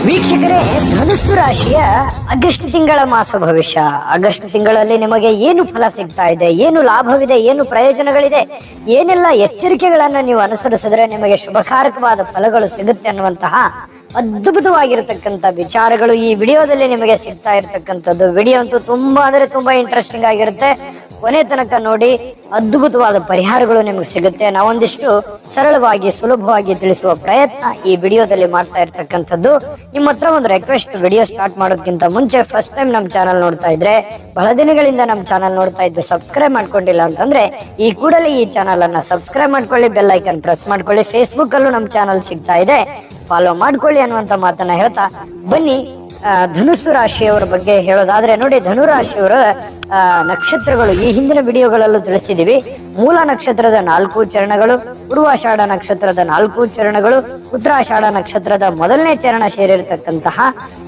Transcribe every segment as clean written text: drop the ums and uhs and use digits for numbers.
ವೀಕ್ಷಕರೇ, ಧನುಸ್ಸು ರಾಶಿಯ ಆಗಸ್ಟ್ ತಿಂಗಳ ಮಾಸ ಭವಿಷ್ಯ. ಆಗಸ್ಟ್ ತಿಂಗಳಲ್ಲಿ ನಿಮಗೆ ಏನು ಫಲ ಸಿಗ್ತಾ ಇದೆ, ಏನು ಲಾಭವಿದೆ, ಏನು ಪ್ರಯೋಜನಗಳಿದೆ, ಏನೆಲ್ಲ ಎಚ್ಚರಿಕೆಗಳನ್ನ ನೀವು ಅನುಸರಿಸಿದ್ರೆ ನಿಮಗೆ ಶುಭಕಾರಕವಾದ ಫಲಗಳು ಸಿಗುತ್ತೆ ಅನ್ನುವಂತಹ ಅದ್ಭುತವಾಗಿರತಕ್ಕಂತ ವಿಚಾರಗಳು ಈ ವಿಡಿಯೋದಲ್ಲಿ ನಿಮಗೆ ಸಿಗ್ತಾ ಇರತಕ್ಕಂಥದ್ದು. ವಿಡಿಯೋ ಅಂತೂ ತುಂಬಾ ಅಂದ್ರೆ ತುಂಬಾ ಇಂಟ್ರೆಸ್ಟಿಂಗ್ ಆಗಿರುತ್ತೆ. ಕೊನೆ ತನಕ ನೋಡಿ, ಅದ್ಭುತವಾದ ಪರಿಹಾರಗಳು ನಿಮಗೆ ಸಿಗುತ್ತೆ. ನಾವೊಂದಿಷ್ಟು ಸರಳವಾಗಿ ಸುಲಭವಾಗಿ ತಿಳಿಸುವ ಪ್ರಯತ್ನ ಈ ವಿಡಿಯೋದಲ್ಲಿ ಮಾಡ್ತಾ ಇರ್ತಕ್ಕಂಥದ್ದು. ನಿಮ್ಮ ಹತ್ರ ಒಂದು ರಿಕ್ವೆಸ್ಟ್, ವಿಡಿಯೋ ಸ್ಟಾರ್ಟ್ ಮಾಡೋದಕ್ಕಿಂತ ಮುಂಚೆ ಫಸ್ಟ್ ಟೈಮ್ ನಮ್ಮ ಚಾನಲ್ ನೋಡ್ತಾ ಇದ್ರೆ, ಬಹಳ ದಿನಗಳಿಂದ ನಮ್ಮ ಚಾನಲ್ ನೋಡ್ತಾ ಇದ್ದು ಸಬ್ಸ್ಕ್ರೈಬ್ ಮಾಡ್ಕೊಂಡಿಲ್ಲ ಅಂತಂದ್ರೆ ಈ ಕೂಡಲೇ ಈ ಚಾನಲ್ ಅನ್ನ ಸಬ್ಸ್ಕ್ರೈಬ್ ಮಾಡ್ಕೊಳ್ಳಿ, ಬೆಲ್ ಐಕನ್ ಪ್ರೆಸ್ ಮಾಡ್ಕೊಳ್ಳಿ. ಫೇಸ್ಬುಕ್ ಅಲ್ಲೂ ನಮ್ಮ ಚಾನಲ್ ಸಿಗ್ತಾ ಇದೆ, ಫಾಲೋ ಮಾಡ್ಕೊಳ್ಳಿ ಅನ್ನುವಂತ ಮಾತನ್ನ ಹೇಳ್ತಾ ಬನ್ನಿ ಧನುಸ್ಸು ರಾಶಿಯವರ ಬಗ್ಗೆ ಹೇಳೋದಾದ್ರೆ, ನೋಡಿ, ಧನುರಾಶಿಯವರ ನಕ್ಷತ್ರಗಳು ಈ ಹಿಂದಿನ ವಿಡಿಯೋಗಳಲ್ಲೂ ತಿಳಿಸಿದೀವಿ. ಮೂಲ ನಕ್ಷತ್ರದ 4 ಚರಣಗಳು, ಪೂರ್ವಾಷಾಢ ನಕ್ಷತ್ರದ 4 ಚರಣಗಳು, ಉತ್ತರಾಷಾಢ ನಕ್ಷತ್ರದ ಮೊದಲನೇ ಚರಣ ಸೇರಿರ್ತಕ್ಕಂತಹ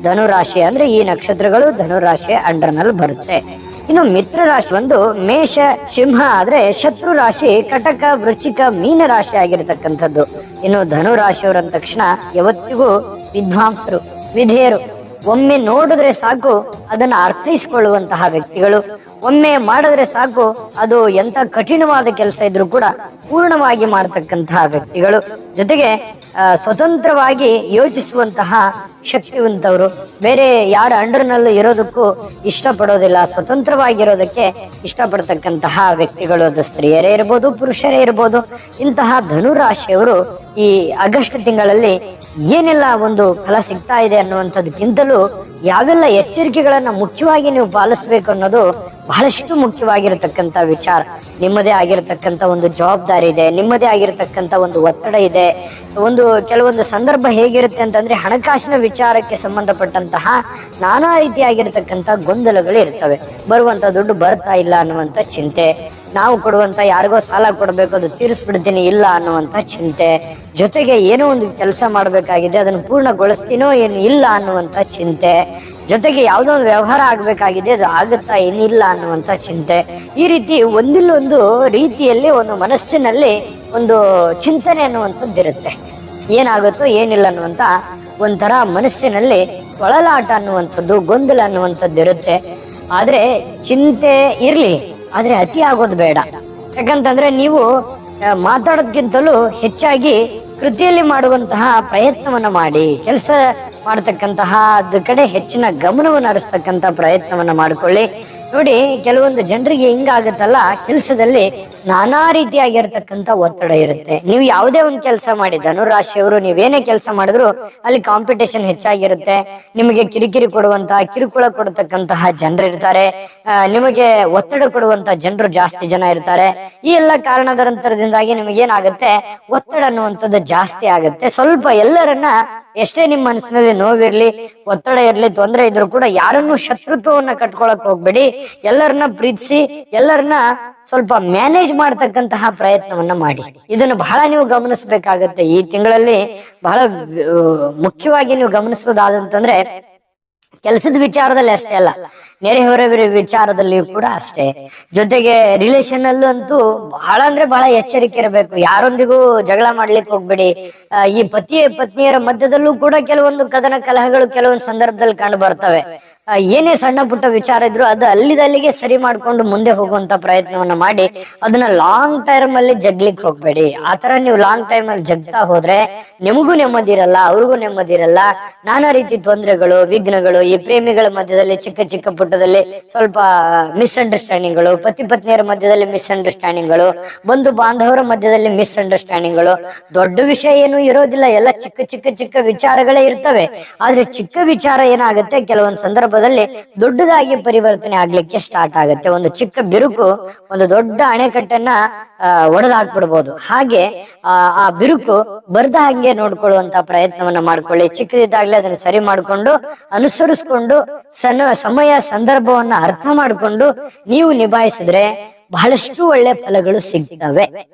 ಧನುರಾಶಿ ಅಂದ್ರೆ ಈ ನಕ್ಷತ್ರಗಳು ಧನುರಾಶಿಯ ಅಂಡರ್ನಲ್ಲಿ ಬರುತ್ತೆ. ಇನ್ನು ಮಿತ್ರ ರಾಶಿ ಒಂದು ಮೇಷ, ಸಿಂಹ ಆದ್ರೆ ಶತ್ರು ರಾಶಿ ಕಟಕ, ವೃಶ್ಚಿಕ, ಮೀನ ರಾಶಿ ಆಗಿರತಕ್ಕಂಥದ್ದು. ಇನ್ನು ಧನು ರಾಶಿಯವರಂದ ತಕ್ಷಣ ಯಾವತ್ತಿಗೂ ವಿದ್ವಾಂಸರು, ವಿಧೇಯರು. ಒಮ್ಮೆ ನೋಡಿದ್ರೆ ಸಾಕು ಅದನ್ನ ಅರ್ಥೈಸಿಕೊಳ್ಳುವಂತಹ ವ್ಯಕ್ತಿಗಳು. ಒಮ್ಮೆ ಮಾಡಿದ್ರೆ ಸಾಕು ಅದು ಎಂತ ಕಠಿಣವಾದ ಕೆಲಸ ಇದ್ರೂ ಕೂಡ ಪೂರ್ಣವಾಗಿ ಮಾಡತಕ್ಕಂತಹ ವ್ಯಕ್ತಿಗಳು. ಜೊತೆಗೆ ಸ್ವತಂತ್ರವಾಗಿ ಯೋಚಿಸುವಂತಹ ಶಕ್ತಿವಂತವರು. ಬೇರೆ ಯಾರ ಅಂಡರ್ನಲ್ಲೂ ಇರೋದಕ್ಕೂ ಇಷ್ಟಪಡೋದಿಲ್ಲ, ಸ್ವತಂತ್ರವಾಗಿರೋದಕ್ಕೆ ಇಷ್ಟಪಡ್ತಕ್ಕಂತಹ ವ್ಯಕ್ತಿಗಳು. ಅದು ಸ್ತ್ರೀಯರೇ ಇರ್ಬೋದು, ಪುರುಷರೇ ಇರ್ಬೋದು. ಇಂತಹ ಧನುರಾಶಿಯವರು ಈ ಆಗಸ್ಟ್ ತಿಂಗಳಲ್ಲಿ ಏನೆಲ್ಲ ಒಂದು ಫಲ ಸಿಗ್ತಾ ಇದೆ ಅನ್ನುವಂಥದ್ದಕ್ಕಿಂತಲೂ ಯಾವೆಲ್ಲ ಎಚ್ಚರಿಕೆಗಳನ್ನ ಮುಖ್ಯವಾಗಿ ನೀವು ಪಾಲಿಸ್ಬೇಕು ಅನ್ನೋದು ಬಹಳಷ್ಟು ಮುಖ್ಯವಾಗಿರತಕ್ಕಂತ ವಿಚಾರ. ನಿಮ್ಮದೇ ಆಗಿರತಕ್ಕಂತ ಒಂದು ಜವಾಬ್ದಾರಿ ಇದೆ, ನಿಮ್ಮದೇ ಆಗಿರತಕ್ಕಂತ ಒಂದು ಒತ್ತಡ ಇದೆ. ಕೆಲವೊಂದು ಸಂದರ್ಭ ಹೇಗಿರುತ್ತೆ ಅಂತಂದ್ರೆ, ಹಣಕಾಸಿನ ವಿಚಾರಕ್ಕೆ ಸಂಬಂಧಪಟ್ಟಂತಹ ನಾನಾ ರೀತಿಯಾಗಿರ್ತಕ್ಕಂಥ ಗೊಂದಲಗಳು ಇರ್ತವೆ. ಬರುವಂತ ದುಡ್ಡು ಬರ್ತಾ ಇಲ್ಲ ಅನ್ನುವಂತ ಚಿಂತೆ, ನಾವು ಕೊಡುವಂತ ಯಾರಿಗೋ ಸಾಲ ಕೊಡ್ಬೇಕು, ಅದು ತೀರಿಸ್ಬಿಡ್ತೀನಿ ಇಲ್ಲ ಅನ್ನುವಂತ ಚಿಂತೆ, ಜೊತೆಗೆ ಏನೋ ಒಂದು ಕೆಲಸ ಮಾಡ್ಬೇಕಾಗಿದೆ ಅದನ್ನು ಪೂರ್ಣಗೊಳಿಸ್ತೀನೋ ಏನು ಇಲ್ಲ ಅನ್ನುವಂತ ಚಿಂತೆ, ಜೊತೆಗೆ ಯಾವುದೋ ಒಂದು ವ್ಯವಹಾರ ಆಗ್ಬೇಕಾಗಿದೆ ಅದು ಆಗುತ್ತಾ ಏನಿಲ್ಲ ಅನ್ನುವಂತ ಚಿಂತೆ. ಈ ರೀತಿ ಒಂದಿಲ್ಲೊಂದು ರೀತಿಯಲ್ಲಿ ಒಂದು ಮನಸ್ಸಿನಲ್ಲಿ ಒಂದು ಚಿಂತನೆ ಅನ್ನುವಂಥದ್ದಿರುತ್ತೆ. ಏನಾಗುತ್ತೋ ಏನಿಲ್ಲ ಅನ್ನುವಂತ ಒಂಥರ ಮನಸ್ಸಿನಲ್ಲಿ ತೊಳಲಾಟ ಅನ್ನುವಂಥದ್ದು, ಗೊಂದಲ ಅನ್ನುವಂಥದ್ದಿರುತ್ತೆ. ಆದ್ರೆ ಚಿಂತೆ ಇರ್ಲಿ, ಆದ್ರೆ ಅತಿ ಆಗೋದು ಬೇಡ. ಯಾಕಂತಂದ್ರೆ ನೀವು ಮಾತಾಡೋದ್ಕಿಂತಲೂ ಹೆಚ್ಚಾಗಿ ಕೃತಿಯಲ್ಲಿ ಮಾಡುವಂತಹ ಪ್ರಯತ್ನವನ್ನ ಮಾಡಿ, ಕೆಲಸ ಮಾಡತಕ್ಕಂತಹ ಅದ ಕಡೆ ಹೆಚ್ಚಿನ ಗಮನವನ್ನು ಹರಿಸ್ತಕ್ಕಂತ ಪ್ರಯತ್ನವನ್ನ ಮಾಡ್ಕೊಳ್ಳಿ. ನೋಡಿ, ಕೆಲವೊಂದು ಜನರಿಗೆ ಹಿಂಗಾಗತ್ತಲ್ಲ, ಕೆಲಸದಲ್ಲಿ ನಾನಾ ರೀತಿಯಾಗಿರ್ತಕ್ಕಂಥ ಒತ್ತಡ ಇರುತ್ತೆ. ನೀವು ಯಾವುದೇ ಒಂದು ಕೆಲಸ ಮಾಡಿ, ಧನುರಾಶಿಯವರು ನೀವೇನೇ ಕೆಲಸ ಮಾಡಿದ್ರು ಅಲ್ಲಿ ಕಾಂಪಿಟೇಷನ್ ಹೆಚ್ಚಾಗಿರುತ್ತೆ. ನಿಮಗೆ ಕಿರಿಕಿರಿ ಕೊಡುವಂತಹ, ಕಿರುಕುಳ ಕೊಡತಕ್ಕಂತಹ ಜನರು ಇರ್ತಾರೆ. ನಿಮಗೆ ಒತ್ತಡ ಕೊಡುವಂತಹ ಜನರು ಜಾಸ್ತಿ ಜನ ಇರ್ತಾರೆ. ಈ ಎಲ್ಲ ಕಾರಣದಂತರದಿಂದಾಗಿ ನಿಮಗೇನಾಗುತ್ತೆ, ಒತ್ತಡ ಅನ್ನುವಂಥದ್ದು ಜಾಸ್ತಿ ಆಗುತ್ತೆ. ಸ್ವಲ್ಪ ಎಲ್ಲರನ್ನ, ಎಷ್ಟೇ ನಿಮ್ಮ ಮನಸ್ಸಿನಲ್ಲಿ ನೋವಿರ್ಲಿ, ಒತ್ತಡ ಇರ್ಲಿ, ತೊಂದರೆ ಇದ್ರು ಕೂಡ ಯಾರನ್ನು ಶತ್ರುತ್ವವನ್ನ ಕಟ್ಕೊಳಕ್ ಹೋಗ್ಬೇಡಿ. ಎಲ್ಲರನ್ನ ಪ್ರೀತಿಸಿ, ಎಲ್ಲರನ್ನ ಸ್ವಲ್ಪ ಮ್ಯಾನೇಜ್ ಮಾಡ್ತಕ್ಕಂತಹ ಪ್ರಯತ್ನವನ್ನ ಮಾಡಿ. ಇದನ್ನು ಬಹಳ ನೀವು ಗಮನಿಸಬೇಕಾಗತ್ತೆ. ಈ ತಿಂಗಳಲ್ಲಿ ಬಹಳ ಮುಖ್ಯವಾಗಿ ನೀವು ಗಮನಿಸೋದಾದಂತಂದ್ರೆ, ಕೆಲಸದ ವಿಚಾರದಲ್ಲಿ ಅಷ್ಟೇ ಅಲ್ಲ, ನೆರೆಹೊರೆಯವರ ವಿಚಾರದಲ್ಲಿಯೂ ಕೂಡ ಅಷ್ಟೇ. ಜೊತೆಗೆ ರಿಲೇಷನ್ ಅಲ್ಲೂ ಅಂತೂ ಬಹಳ ಅಂದ್ರೆ ಬಹಳ ಎಚ್ಚರಿಕೆ ಇರಬೇಕು. ಯಾರೊಂದಿಗೂ ಜಗಳ ಮಾಡ್ಲಿಕ್ಕೆ ಹೋಗ್ಬೇಡಿ. ಈ ಪತ್ನಿಯರ ಮಧ್ಯದಲ್ಲೂ ಕೂಡ ಕೆಲವೊಂದು ಕದನ ಕಲಹಗಳು ಕೆಲವೊಂದು ಸಂದರ್ಭದಲ್ಲಿ ಕಂಡು ಬರ್ತವೆ. ಏನೇ ಸಣ್ಣ ಪುಟ್ಟ ವಿಚಾರ ಇದ್ರು ಅದು ಅಲ್ಲಿಗೆ ಸರಿ ಮಾಡ್ಕೊಂಡು ಮುಂದೆ ಹೋಗುವಂತ ಪ್ರಯತ್ನವನ್ನ ಮಾಡಿ, ಅದನ್ನ ಲಾಂಗ್ ಟರ್ಮ್ ಅಲ್ಲಿ ಜಗ್ಲಿಕ್ಕೆ ಹೋಗ್ಬೇಡಿ. ಆತರ ನೀವು ಲಾಂಗ್ ಟೈಮ್ ಅಲ್ಲಿ ಜಗ್ತಾ ಹೋದ್ರೆ ನಿಮಗೂ ನೆಮ್ಮದಿರಲ್ಲ, ಅವ್ರಿಗೂ ನೆಮ್ಮದಿರಲ್ಲ. ನಾನಾ ರೀತಿ ತೊಂದರೆಗಳು, ವಿಘ್ನಗಳು, ಈ ಪ್ರೇಮಿಗಳ ಮಧ್ಯದಲ್ಲಿ ಚಿಕ್ಕ ಚಿಕ್ಕ ಪುಟ್ಟದಲ್ಲಿ ಸ್ವಲ್ಪ ಮಿಸ್ಅಂಡರ್ಸ್ಟ್ಯಾಂಡಿಂಗ್ಗಳು, ಪತಿ ಪತ್ನಿಯರ ಮಧ್ಯದಲ್ಲಿ ಮಿಸ್ಅಂಡರ್ಸ್ಟ್ಯಾಂಡಿಂಗ್ಗಳು, ಬಂಧು ಬಾಂಧವರ ಮಧ್ಯದಲ್ಲಿ ಮಿಸ್ಅಂಡರ್ಸ್ಟ್ಯಾಂಡಿಂಗ್ಗಳು. ದೊಡ್ಡ ವಿಷಯ ಏನು ಇರೋದಿಲ್ಲ, ಎಲ್ಲ ಚಿಕ್ಕ ಚಿಕ್ಕ ಚಿಕ್ಕ ವಿಚಾರಗಳೇ ಇರ್ತವೆ. ಆದ್ರೆ ಚಿಕ್ಕ ವಿಚಾರ ಏನಾಗುತ್ತೆ, ಕೆಲವೊಂದು ಸಂದರ್ಭ ದೊಡ್ಡದಾಗಿ ಪರಿವರ್ತನೆ ಆಗ್ಲಿಕ್ಕೆ ಸ್ಟಾರ್ಟ್ ಆಗುತ್ತೆ. ಒಂದು ಚಿಕ್ಕ ಬಿರುಕು ಒಂದು ದೊಡ್ಡ ಅಣೆಕಟ್ಟನ್ನ ಒಡೆದಾಕ್ಬಿಡ್ಬೋದು. ಹಾಗೆ ಆ ಬಿರುಕು ಬರ್ದ ಹಂಗೆ ನೋಡ್ಕೊಳ್ಳುವಂತ ಪ್ರಯತ್ನವನ್ನ ಮಾಡ್ಕೊಳ್ಳಿ. ಚಿಕ್ಕದಿದ್ದಾಗ್ಲೇ ಅದನ್ನ ಸರಿ ಮಾಡ್ಕೊಂಡು, ಅನುಸರಿಸ್ಕೊಂಡು, ಸಮಯ ಸಂದರ್ಭವನ್ನ ಅರ್ಥ ಮಾಡ್ಕೊಂಡು ನೀವು ನಿಭಾಯಿಸಿದ್ರೆ ಬಹಳಷ್ಟು ಒಳ್ಳೆ ಫಲಗಳು ಸಿಗ್ತವೆ.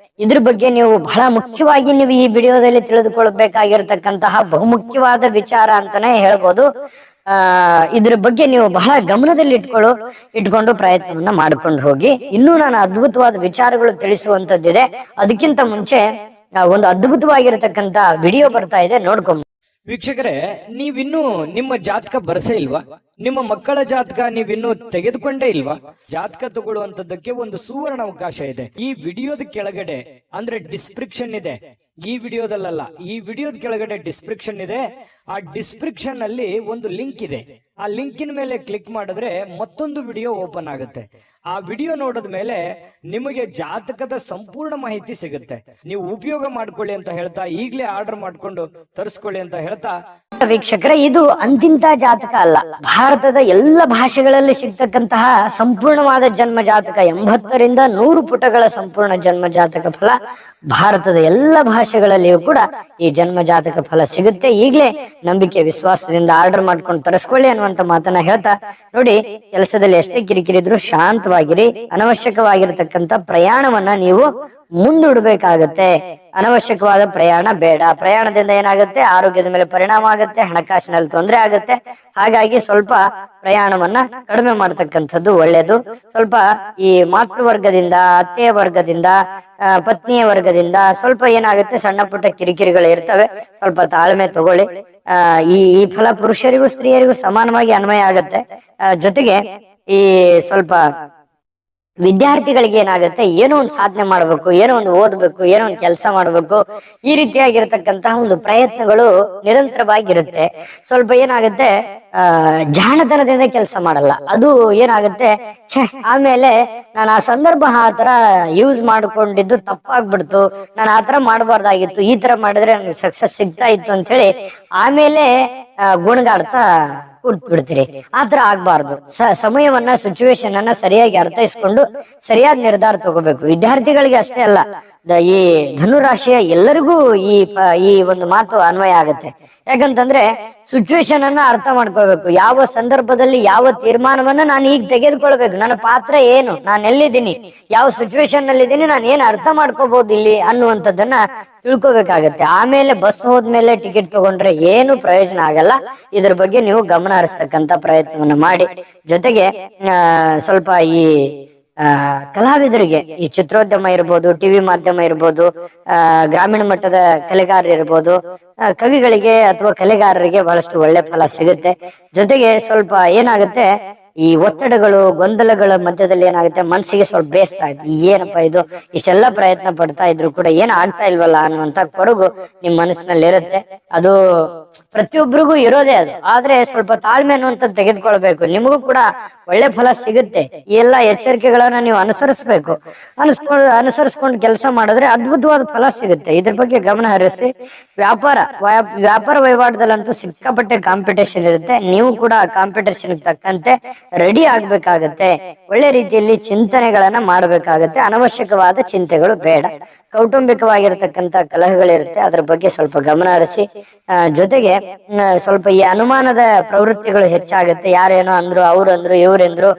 ಇದ್ರ ಬಗ್ಗೆ ನೀವು ಬಹಳ ಮುಖ್ಯವಾಗಿ ನೀವು ಈ ವಿಡಿಯೋದಲ್ಲಿ ತಿಳಿದುಕೊಳ್ಬೇಕಾಗಿರ್ತಕ್ಕಂತಹ ಬಹುಮುಖ್ಯವಾದ ವಿಚಾರ ಅಂತಾನೆ ಹೇಳ್ಬೋದು. ಇದ್ರ ಬಗ್ಗೆ ನೀವು ಬಹಳ ಗಮನದಲ್ಲಿ ಇಟ್ಕೊಂಡು ಪ್ರಯತ್ನವನ್ನ ಮಾಡ್ಕೊಂಡು ಹೋಗಿ. ಇನ್ನೂ ನಾನು ಅದ್ಭುತವಾದ ವಿಚಾರಗಳು ತಿಳಿಸುವಂತದ್ದಿದೆ. ಅದಕ್ಕಿಂತ ಮುಂಚೆ ಒಂದು ಅದ್ಭುತವಾಗಿರತಕ್ಕಂತ ವಿಡಿಯೋ ಬರ್ತಾ ಇದೆ, ನೋಡ್ಕೊಂಡ್ ವೀಕ್ಷಕರೇ, ನೀವಿನ್ನೂ ನಿಮ್ಮ ಜಾತಕ ಬರ್ಸೇ ಇಲ್ವಾ? ನಿಮ್ಮ ಮಕ್ಕಳ ಜಾತಕ ನೀವಿನ್ನೂ ತೆಗೆದುಕೊಂಡೇ ಇಲ್ವಾ? ಜಾತಕ ತಗೊಳ್ಳುವಂತದ್ದಕ್ಕೆ ಒಂದು ಸುವರ್ಣ ಅವಕಾಶ ಇದೆ. ಈ ವಿಡಿಯೋದ ಕೆಳಗಡೆ ಅಂದ್ರೆ ಡಿಸ್ಕ್ರಿಪ್ಷನ್ ಇದೆ. ಈ ವಿಡಿಯೋದಲ್ಲ, ಈ ವಿಡಿಯೋದ ಕೆಳಗಡೆ ಡಿಸ್ಕ್ರಿಪ್ಷನ್ ಇದೆ. ಆ ಡಿಸ್ಕ್ರಿಪ್ಷನ್ ಅಲ್ಲಿ ಒಂದು ಲಿಂಕ್ ಇದೆ. ಆ ಲಿಂಕಿನ ಮೇಲೆ ಕ್ಲಿಕ್ ಮಾಡಿದ್ರೆ ಮತ್ತೊಂದು ವಿಡಿಯೋ ಓಪನ್ ಆಗುತ್ತೆ. ಆ ವಿಡಿಯೋ ನೋಡಿದ ಮೇಲೆ ನಿಮಗೆ ಜಾತಕದ ಸಂಪೂರ್ಣ ಮಾಹಿತಿ ಸಿಗುತ್ತೆ. ನೀವು ಉಪಯೋಗ ಮಾಡ್ಕೊಳ್ಳಿ ಅಂತ ಹೇಳ್ತಾ, ಈಗಲೇ ಆರ್ಡರ್ ಮಾಡ್ಕೊಂಡು ತರಿಸ್ಕೊಳ್ಳಿ ಅಂತ ಹೇಳ್ತಾ, ವೀಕ್ಷಕರೇ, ಇದು ಅಂತಿಂತ ಜಾತಕ ಅಲ್ಲ. ಭಾರತದ ಎಲ್ಲ ಭಾಷೆಗಳಲ್ಲಿ ಸಿಗ್ತಕ್ಕಂತಹ ಸಂಪೂರ್ಣವಾದ ಜನ್ಮ ಜಾತಕ, 80ರಿಂದ 100 ಪುಟಗಳ ಸಂಪೂರ್ಣ ಜನ್ಮ ಜಾತಕ ಫಲ ಭಾರತದ ಎಲ್ಲ ಭಾಷೆಗಳಲ್ಲಿಯೂ ಕೂಡ ಈ ಜನ್ಮ ಜಾತಕ ಫಲ ಸಿಗುತ್ತೆ. ಈಗಲೇ ನಂಬಿಕೆ ವಿಶ್ವಾಸದಿಂದ ಆರ್ಡರ್ ಮಾಡ್ಕೊಂಡು ತರಿಸ್ಕೊಳ್ಳಿ ಅನ್ನುವಂತ ಮಾತನ್ನ ಹೇಳ್ತಾ, ನೋಡಿ, ಕೆಲಸದಲ್ಲಿ ಎಷ್ಟೇ ಕಿರಿಕಿರಿ ಇದ್ರೂ ಶಾಂತವಾಗಿರಿ. ಅನವಶ್ಯಕವಾಗಿರತಕ್ಕಂತ ಪ್ರಯಾಣವನ್ನ ನೀವು ಮುಂದೂಡಬೇಕಾಗತ್ತೆ. ಅನವಶ್ಯಕವಾದ ಪ್ರಯಾಣ ಬೇಡ. ಪ್ರಯಾಣದಿಂದ ಏನಾಗುತ್ತೆ? ಆರೋಗ್ಯದ ಮೇಲೆ ಪರಿಣಾಮ ಆಗುತ್ತೆ, ಹಣಕಾಸಿನಲ್ಲಿ ತೊಂದರೆ ಆಗುತ್ತೆ. ಹಾಗಾಗಿ ಸ್ವಲ್ಪ ಪ್ರಯಾಣವನ್ನ ಕಡಿಮೆ ಮಾಡ್ತಕ್ಕಂಥದ್ದು ಒಳ್ಳೇದು. ಸ್ವಲ್ಪ ಈ ಮಾತೃವರ್ಗದಿಂದ, ಅತ್ತೆಯ ವರ್ಗದಿಂದ, ಪತ್ನಿಯ ವರ್ಗದಿಂದ ಸ್ವಲ್ಪ ಏನಾಗುತ್ತೆ, ಸಣ್ಣ ಪುಟ್ಟ ಕಿರಿಕಿರಿಗಳು ಇರ್ತವೆ. ಸ್ವಲ್ಪ ತಾಳ್ಮೆ ತಗೊಳ್ಳಿ. ಈ ಫಲ ಪುರುಷರಿಗೂ ಸ್ತ್ರೀಯರಿಗೂ ಸಮಾನವಾಗಿ ಅನ್ವಯ ಆಗತ್ತೆ. ಜೊತೆಗೆ ಈ ಸ್ವಲ್ಪ ವಿದ್ಯಾರ್ಥಿಗಳಿಗೆ ಏನಾಗುತ್ತೆ, ಏನೋ ಒಂದು ಸಾಧನೆ ಮಾಡ್ಬೇಕು, ಏನೋ ಒಂದು ಓದ್ಬೇಕು, ಏನೋ ಒಂದು ಕೆಲಸ ಮಾಡ್ಬೇಕು, ಈ ರೀತಿಯಾಗಿರ್ತಕ್ಕಂತಹ ಒಂದು ಪ್ರಯತ್ನಗಳು ನಿರಂತರವಾಗಿರುತ್ತೆ. ಸ್ವಲ್ಪ ಏನಾಗುತ್ತೆ, ಜಾಣತನದಿಂದ ಕೆಲಸ ಮಾಡಲ್ಲ. ಅದು ಏನಾಗುತ್ತೆ, ಆಮೇಲೆ ನಾನು ಆ ಸಂದರ್ಭ ಆ ತರ ಯೂಸ್ ಮಾಡ್ಕೊಂಡಿದ್ದು ತಪ್ಪಾಗ್ಬಿಡ್ತು, ನಾನು ಆ ತರ ಮಾಡಬಾರ್ದಾಗಿತ್ತು, ಈ ತರ ಮಾಡಿದ್ರೆ ನನಗೆ ಸಕ್ಸಸ್ ಸಿಗ್ತಾ ಇತ್ತು ಅಂತ ಹೇಳಿ ಆಮೇಲೆ ಗುಣಗಾಡ್ತಾ ಬಿಡ್ತೀರಿ. ಆತರ ಆಗ್ಬಾರ್ದು. ಸಮಯವನ್ನ, ಸಿಚುವೇಶನ್ ಅನ್ನ ಸರಿಯಾಗಿ ಅರ್ಥೈಸ್ಕೊಂಡು ಸರಿಯಾದ ನಿರ್ಧಾರ ತಗೋಬೇಕು. ವಿದ್ಯಾರ್ಥಿಗಳಿಗೆ ಅಷ್ಟೇ ಅಲ್ಲ, ಈ ಧನುರಾಶಿಯ ಎಲ್ಲರಿಗೂ ಈ ಒಂದು ಮಾತು ಅನ್ವಯ ಆಗುತ್ತೆ. ಯಾಕಂತಂದ್ರೆ ಸಿಚುವೇಶನ್ ಅನ್ನ ಅರ್ಥ ಮಾಡ್ಕೋಬೇಕು. ಯಾವ ಸಂದರ್ಭದಲ್ಲಿ ಯಾವ ತೀರ್ಮಾನವನ್ನ ನಾನು ಈಗ ತೆಗೆದುಕೊಳ್ಬೇಕು, ನನ್ನ ಪಾತ್ರ ಏನು, ನಾನು ಎಲ್ಲಿದ್ದೀನಿ, ಯಾವ ಸಿಚುವೇಶನ್ ನಲ್ಲಿ ಇದ್ದೀನಿ, ನಾನು ಏನ್ ಅರ್ಥ ಮಾಡ್ಕೋಬಹುದು ಇಲ್ಲಿ ಅನ್ನುವಂಥದ್ದನ್ನ ತಿಳ್ಕೊಬೇಕಾಗತ್ತೆ. ಆಮೇಲೆ ಬಸ್ ಹೋದ್ಮೇಲೆ ಟಿಕೆಟ್ ತಗೊಂಡ್ರೆ ಏನು ಪ್ರಯೋಜನ ಆಗಲ್ಲ. ಇದ್ರ ಬಗ್ಗೆ ನೀವು ಗಮನ ಹರಿಸ್ತಕ್ಕಂತ ಪ್ರಯತ್ನವನ್ನ ಮಾಡಿ. ಜೊತೆಗೆ ಸ್ವಲ್ಪ ಈ ಕಲಾವಿದರಿಗೆ, ಈ ಚಿತ್ರೋದ್ಯಮ ಇರ್ಬೋದು, ಟಿವಿ ಮಾಧ್ಯಮ ಇರ್ಬೋದು, ಗ್ರಾಮೀಣ ಮಟ್ಟದ ಕಲೆಗಾರರು ಇರ್ಬೋದು, ಕವಿಗಳಿಗೆ ಅಥವಾ ಕಲೆಗಾರರಿಗೆ ಬಹಳಷ್ಟು ಒಳ್ಳೆ ಫಲ ಸಿಗುತ್ತೆ. ಜೊತೆಗೆ ಸ್ವಲ್ಪ ಏನಾಗುತ್ತೆ, ಈ ಒತ್ತಡಗಳು, ಗೊಂದಲಗಳ ಮಧ್ಯದಲ್ಲಿ ಏನಾಗುತ್ತೆ, ಮನಸ್ಸಿಗೆ ಸ್ವಲ್ಪ ಬೇಸರ ಆಯ್ತು, ಏನಪ್ಪಾ ಇದು, ಇಷ್ಟೆಲ್ಲ ಪ್ರಯತ್ನ ಪಡ್ತಾ ಇದ್ರು ಕೂಡ ಏನು ಆಗ್ತಾ ಇಲ್ವಲ್ಲ ಅನ್ನುವಂತ ಕೊರಗು ನಿಮ್ ಮನಸ್ಸಿನಲ್ಲಿ ಇರುತ್ತೆ. ಅದು ಪ್ರತಿಯೊಬ್ಬರಿಗೂ ಇರೋದೇ ಅದು. ಆದ್ರೆ ಸ್ವಲ್ಪ ತಾಳ್ಮೆ ಅನ್ನುವಂಥದ್ದು ತೆಗೆದುಕೊಳ್ಬೇಕು. ನಿಮಗೂ ಕೂಡ ಒಳ್ಳೆ ಫಲ ಸಿಗುತ್ತೆ. ಈ ಎಲ್ಲಾ ಎಚ್ಚರಿಕೆಗಳನ್ನ ನೀವು ಅನುಸರಿಸ್ಬೇಕು. ಅನುಸರಿಸ್ಕೊಂಡು ಕೆಲಸ ಮಾಡಿದ್ರೆ ಅದ್ಭುತವಾದ ಫಲ ಸಿಗುತ್ತೆ. ಇದ್ರ ಬಗ್ಗೆ ಗಮನ ಹರಿಸಿ. ವ್ಯಾಪಾರ ವಹಿವಾಟದಲ್ಲಂತೂ ಸಿಕ್ಕಾಪಟ್ಟೆ ಕಾಂಪಿಟೇಷನ್ ಇರುತ್ತೆ. ನೀವು ಕೂಡ ಕಾಂಪಿಟೇಷನ್ ತಕ್ಕಂತೆ ರೆಡಿ ಆಗ್ಬೇಕಾಗತ್ತೆ. ಒಳ್ಳೆ ರೀತಿಯಲ್ಲಿ ಚಿಂತನೆಗಳನ್ನ ಮಾಡಬೇಕಾಗತ್ತೆ. ಅನವಶ್ಯಕವಾದ ಚಿಂತೆಗಳು ಬೇಡ. ಕೌಟುಂಬಿಕವಾಗಿರತಕ್ಕಂತ ಕಲಹಗಳಿರುತ್ತೆ, ಅದ್ರ ಬಗ್ಗೆ ಸ್ವಲ್ಪ ಗಮನ ಹರಿಸಿ. ಜೊತೆಗೆ ಸ್ವಲ್ಪ ಈ ಅನುಮಾನದ ಪ್ರವೃತ್ತಿಗಳು ಹೆಚ್ಚಾಗುತ್ತೆ. ಯಾರೇನೋ ಅಂದ್ರು, ಅವ್ರಂದ್ರು, ಇವ್ರಂದ್ರು,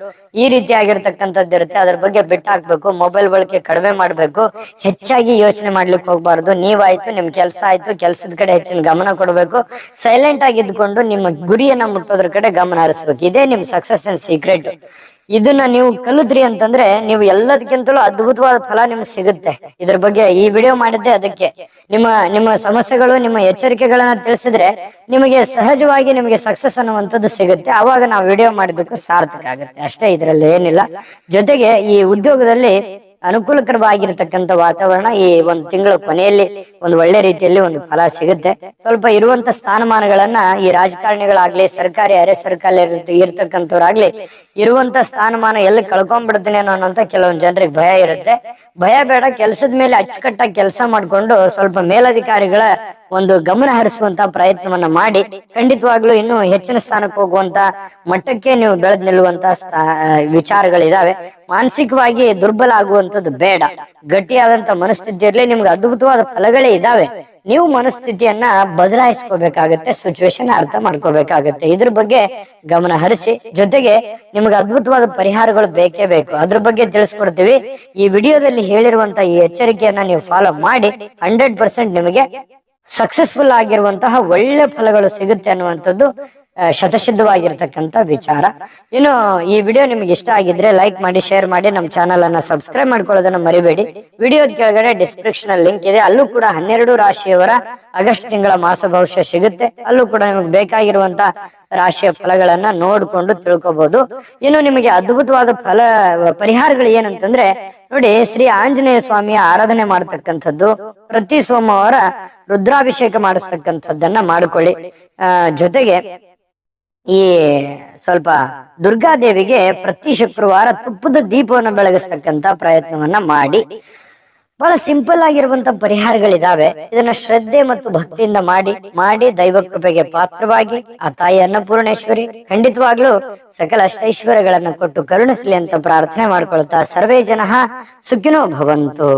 ಈ ರೀತಿ ಆಗಿರ್ತಕ್ಕಂಥದ್ದು ಇರುತ್ತೆ. ಅದ್ರ ಬಗ್ಗೆ ಬಿಟ್ಟಾಕ್ಬೇಕು. ಮೊಬೈಲ್ ಬಳಕೆ ಕಡಿಮೆ ಮಾಡ್ಬೇಕು. ಹೆಚ್ಚಾಗಿ ಯೋಚನೆ ಮಾಡ್ಲಿಕ್ಕೆ ಹೋಗ್ಬಾರ್ದು. ನೀವಾಯ್ತು, ನಿಮ್ ಕೆಲಸ ಆಯ್ತು, ಕೆಲ್ಸದ ಕಡೆ ಹೆಚ್ಚಿನ ಗಮನ ಕೊಡ್ಬೇಕು. ಸೈಲೆಂಟ್ ಆಗಿ ಇದ್ಕೊಂಡು ನಿಮ್ಮ ಗುರಿಯನ್ನ ಮುಟ್ಟೋದ್ರ ಕಡೆ ಗಮನ ಹರಿಸ್ಬೇಕು. ಇದೇ ನಿಮ್ ಸಕ್ಸಸ್ ಅಂಡ್ ಸೀಕ್ರೆಟ್. ಇದನ್ನ ನೀವು ಕಲಿತ್ರಿ ಅಂತಂದ್ರೆ ನೀವು ಎಲ್ಲದಕ್ಕಿಂತಲೂ ಅದ್ಭುತವಾದ ಫಲ ನಿಮ್ಗೆ ಸಿಗುತ್ತೆ. ಇದ್ರ ಬಗ್ಗೆ ಈ ವಿಡಿಯೋ ಮಾಡಿದ್ದೆ ಅದಕ್ಕೆ. ನಿಮ್ಮ ಸಮಸ್ಯೆಗಳು, ನಿಮ್ಮ ಎಚ್ಚರಿಕೆಗಳನ್ನ ತಿಳಿಸಿದ್ರೆ ನಿಮಗೆ ಸಹಜವಾಗಿ ನಿಮಗೆ ಸಕ್ಸಸ್ ಅನ್ನುವಂಥದ್ದು ಸಿಗುತ್ತೆ. ಅವಾಗ ನಾವು ವಿಡಿಯೋ ಮಾಡಿದ್ದಕ್ಕೂ ಸಾರ್ಥಕ ಆಗುತ್ತೆ. ಅಷ್ಟೇ, ಇದ್ರಲ್ಲಿ ಏನಿಲ್ಲ. ಜೊತೆಗೆ ಈ ಉದ್ಯೋಗದಲ್ಲಿ ಅನುಕೂಲಕರವಾಗಿರ್ತಕ್ಕಂಥ ವಾತಾವರಣ ಈ ಒಂದು ತಿಂಗಳ ಕೊನೆಯಲ್ಲಿ ಒಂದು ಒಳ್ಳೆ ರೀತಿಯಲ್ಲಿ ಒಂದು ಫಲ ಸಿಗುತ್ತೆ. ಸ್ವಲ್ಪ ಇರುವಂತ ಸ್ಥಾನಮಾನಗಳನ್ನ ಈ ರಾಜಕಾರಣಿಗಳಾಗ್ಲಿ, ಸರ್ಕಾರಿ, ಅರೆ ಸರ್ಕಾರಿ ಇರ್ತಕ್ಕಂಥವ್ರಾಗ್ಲಿ, ಇರುವಂತ ಸ್ಥಾನಮಾನ ಎಲ್ಲಿ ಕಳ್ಕೊಂಡ್ಬಿಡ್ತೀನಿ ಅನ್ನೋಂತ ಕೆಲವೊಂದು ಜನರಿಗೆ ಭಯ ಇರುತ್ತೆ. ಭಯ ಬೇಡ. ಕೆಲಸದ ಮೇಲೆ ಅಚ್ಚುಕಟ್ಟಾಗಿ ಕೆಲಸ ಮಾಡ್ಕೊಂಡು ಸ್ವಲ್ಪ ಮೇಲಧಿಕಾರಿಗಳ ಒಂದು ಗಮನ ಹರಿಸುವಂತ ಪ್ರಯತ್ನವನ್ನ ಮಾಡಿ ಖಂಡಿತವಾಗ್ಲೂ ಇನ್ನು ಹೆಚ್ಚಿನ ಸ್ಥಾನಕ್ಕೆ ಹೋಗುವಂತ ಮಟ್ಟಕ್ಕೆ ನೀವು ಬೆಳೆದ್ ನಿಲ್ಲುವಂತ ವಿಚಾರಗಳಿದಾವೆ. ಮಾನಸಿಕವಾಗಿ ದುರ್ಬಲ ಆಗುವಂತದ್ದು ಬೇಡ. ಗಟ್ಟಿಯಾದಂತ ಮನಸ್ಥಿತಿಯಲ್ಲಿ ನಿಮ್ಗೆ ಅದ್ಭುತವಾದ ಫಲಗಳೇ ಇದಾವೆ. ನೀವು ಮನಸ್ಥಿತಿಯನ್ನ ಬದಲಾಯಿಸ್ಕೋಬೇಕಾಗತ್ತೆ. ಸಿಚುವೇಶನ್ ಅರ್ಥ ಮಾಡ್ಕೋಬೇಕಾಗತ್ತೆ. ಇದ್ರ ಬಗ್ಗೆ ಗಮನ ಹರಿಸಿ. ಜೊತೆಗೆ ನಿಮ್ಗೆ ಅದ್ಭುತವಾದ ಪರಿಹಾರಗಳು ಬೇಕೇ ಬೇಕು. ಅದ್ರ ಬಗ್ಗೆ ತಿಳಿಸ್ಕೊಡ್ತೀವಿ. ಈ ವಿಡಿಯೋದಲ್ಲಿ ಹೇಳಿರುವಂತ ಈ ಎಚ್ಚರಿಕೆಯನ್ನ ನೀವು ಫಾಲೋ ಮಾಡಿ 100% ನಿಮಗೆ ಸಕ್ಸಸ್ಫುಲ್ ಆಗಿರುವಂತಹ ಒಳ್ಳೆ ಫಲಗಳು ಸಿಗುತ್ತೆ ಅನ್ನುವಂಥದ್ದು ಶತಸಿದ್ಧವಾಗಿರ್ತಕ್ಕಂಥ ವಿಚಾರ. ಇನ್ನು ಈ ವಿಡಿಯೋ ನಿಮ್ಗೆ ಇಷ್ಟ ಆಗಿದ್ರೆ ಲೈಕ್ ಮಾಡಿ, ಶೇರ್ ಮಾಡಿ, ನಮ್ಮ ಚಾನಲ್ ಅನ್ನ ಸಬ್ಸ್ಕ್ರೈಬ್ ಮಾಡ್ಕೊಳ್ಳೋದನ್ನ ಮರಿಬೇಡಿ. ವಿಡಿಯೋದ ಕೆಳಗಡೆ ಡಿಸ್ಕ್ರಿಪ್ಷನ್ ಅಲ್ಲಿ ಲಿಂಕ್ ಇದೆ, ಅಲ್ಲೂ ಕೂಡ 12 ರಾಶಿಯವರ ಆಗಸ್ಟ್ ತಿಂಗಳ ಮಾಸ ಭವಿಷ್ಯ ಸಿಗುತ್ತೆ. ಅಲ್ಲೂ ಕೂಡ ನಿಮಗೆ ಬೇಕಾಗಿರುವಂತ ರಾಶಿಯ ಫಲಗಳನ್ನ ನೋಡ್ಕೊಂಡು ತಿಳ್ಕೊಬಹುದು. ಇನ್ನು ನಿಮಗೆ ಅದ್ಭುತವಾದ ಪರಿಹಾರಗಳು ಏನಂತಂದ್ರೆ ನೋಡಿ, ಶ್ರೀ ಆಂಜನೇಯ ಸ್ವಾಮಿಯ ಆರಾಧನೆ ಮಾಡತಕ್ಕಂಥದ್ದು, ಪ್ರತಿ ಸೋಮವಾರ ರುದ್ರಾಭಿಷೇಕ ಮಾಡಿಸ್ತಕ್ಕಂಥದ್ದನ್ನ ಮಾಡ್ಕೊಳ್ಳಿ. ಜೊತೆಗೆ ಈ ಸ್ವಲ್ಪ ದುರ್ಗಾದೇವಿಗೆ ಪ್ರತಿ ಶುಕ್ರವಾರ ತುಪ್ಪದ ದೀಪವನ್ನು ಬೆಳಗಿಸ್ತಕ್ಕಂತ ಪ್ರಯತ್ನವನ್ನ ಮಾಡಿ. ಬಹಳ ಸಿಂಪಲ್ ಆಗಿರುವಂತ ಪರಿಹಾರಗಳಿದಾವೆ. ಇದನ್ನ ಶ್ರದ್ಧೆ ಮತ್ತು ಭಕ್ತಿಯಿಂದ ಮಾಡಿ ದೈವ ಕೃಪೆಗೆ ಪಾತ್ರವಾಗಿ ಆ ತಾಯಿ ಅನ್ನಪೂರ್ಣೇಶ್ವರಿ ಖಂಡಿತವಾಗ್ಲೂ ಸಕಲ ಅಷ್ಟೈಶ್ವರ್ಯಗಳನ್ನು ಕೊಟ್ಟು ಕರುಣಿಸಲಿ ಅಂತ ಪ್ರಾರ್ಥನೆ ಮಾಡ್ಕೊಳ್ತಾ ಸರ್ವೇ ಜನಃ ಸುಖಿನೋ ಭವಂತು.